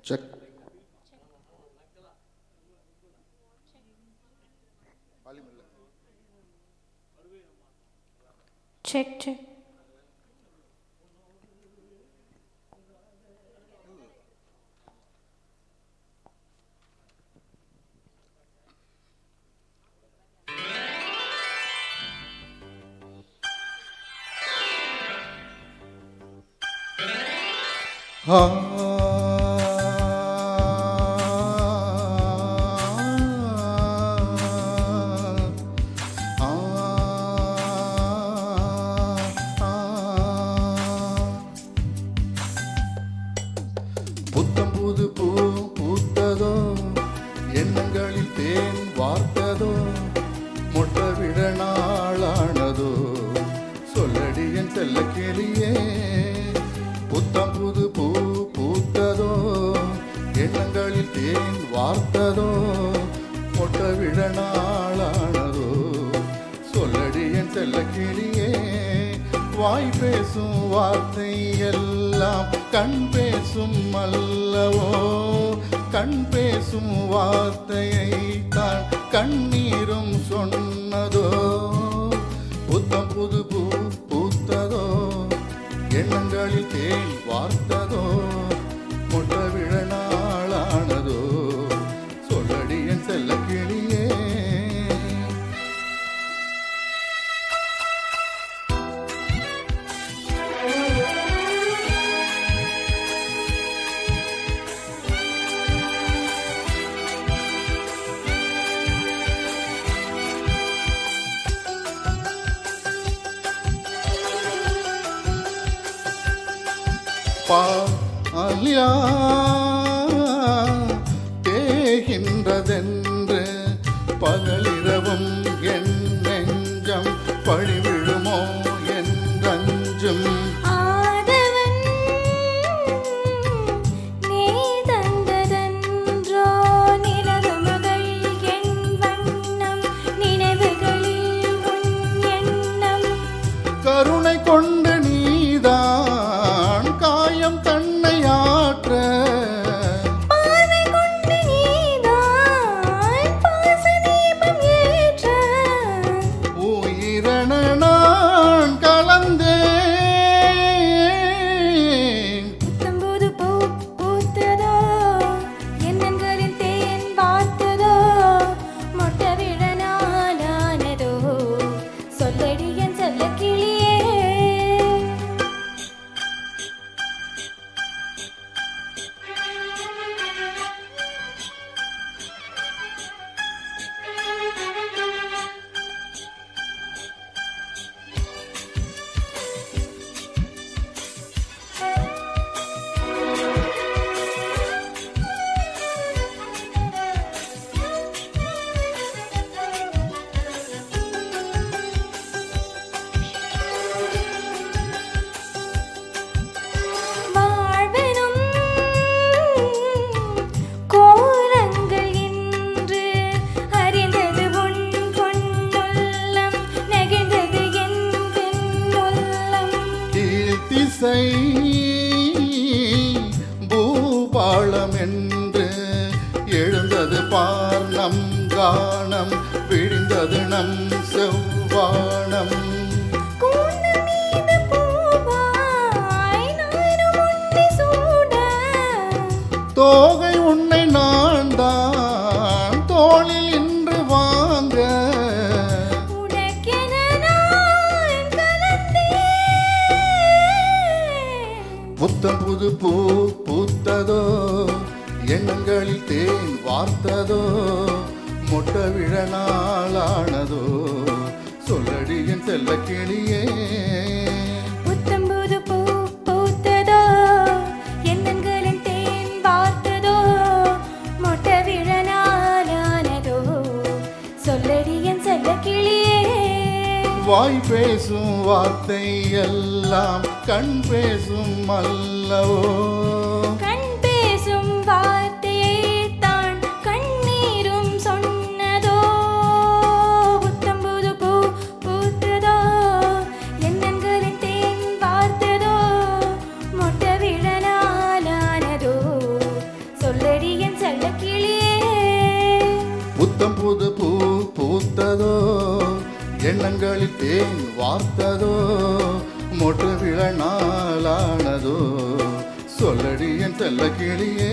Check. Check check. புத்தம் புது பூ பூத்ததோ, எண்ணங்களில் தேன் வார்த்ததோ, மொட்ட விட நாளானதோ, சொல்லடி என் செல்ல கிளியே. புத்தம் புது பூ பூத்ததோ, எண்ணங்களில் தேன் வார்த்ததோ, மொட்ட விட நாளானதோ, சொல்லடி என் செல்ல கிளியே. வாய் பேசும் வார்த்தை எல்லாம் கண் பேசும் அல்லவோ, கண் பேசும் வார்த்தையை தான் கண்ணீரும் சொன்னதோ. புத்தம் புது பூ பூத்ததோ, எண்ணங்களில் தேன் வார்த்ததோ, மொட்ட விழ நாளானதோ, சொல்லடி என் செல்ல கிளியே. பாலியா தேகின்றதென்று பகலிரவும் என் நெஞ்சம் பழிவிழுமோ என்றஞ்சும். கருணை கொண்டு நீதான் காயம் தன்னை ஆற்ற, உயிரென நான் கலந்தேன். திசை பூபாளம் என்று எழுந்தது பார் நம் கானம், விழிந்தது நம் செவ்வானம். தோகை உன்னை நான் தான் தோளில் இன்று வாங்க, புத்தம் புது பூ பூத்ததோ, எண்ணங்களில் தேன் வார்த்ததோ, மொட்ட விழ நாளானதோ, சொல்லடி என் செல்ல கிளியே. புத்தம் புது பூ பூத்ததோ, எண்ணங்களில் தேன் வார்த்ததோ, மொட்ட விழ நாளானதோ, சொல்லடி என் செல்ல கிளியே. வாய் பேசும் வார்த்தை எல்லாம் கண் பேசும் அல்லவோ, கண் பேசும் வார்த்தையை தான் கண்ணீரும் சொன்னதோ. புத்தம் புது பூ பூத்ததோ, எண்ணங்களில் தேன் வார்த்ததோ, மொட்ட விழ நாளானதோ, புத்தம் புது பூ பூத்ததோ எண்ணங்களில் தேன் வார்த்ததோ மொட்டு விழ நாளானதோ சொல்லடி என் செல்ல கிளியே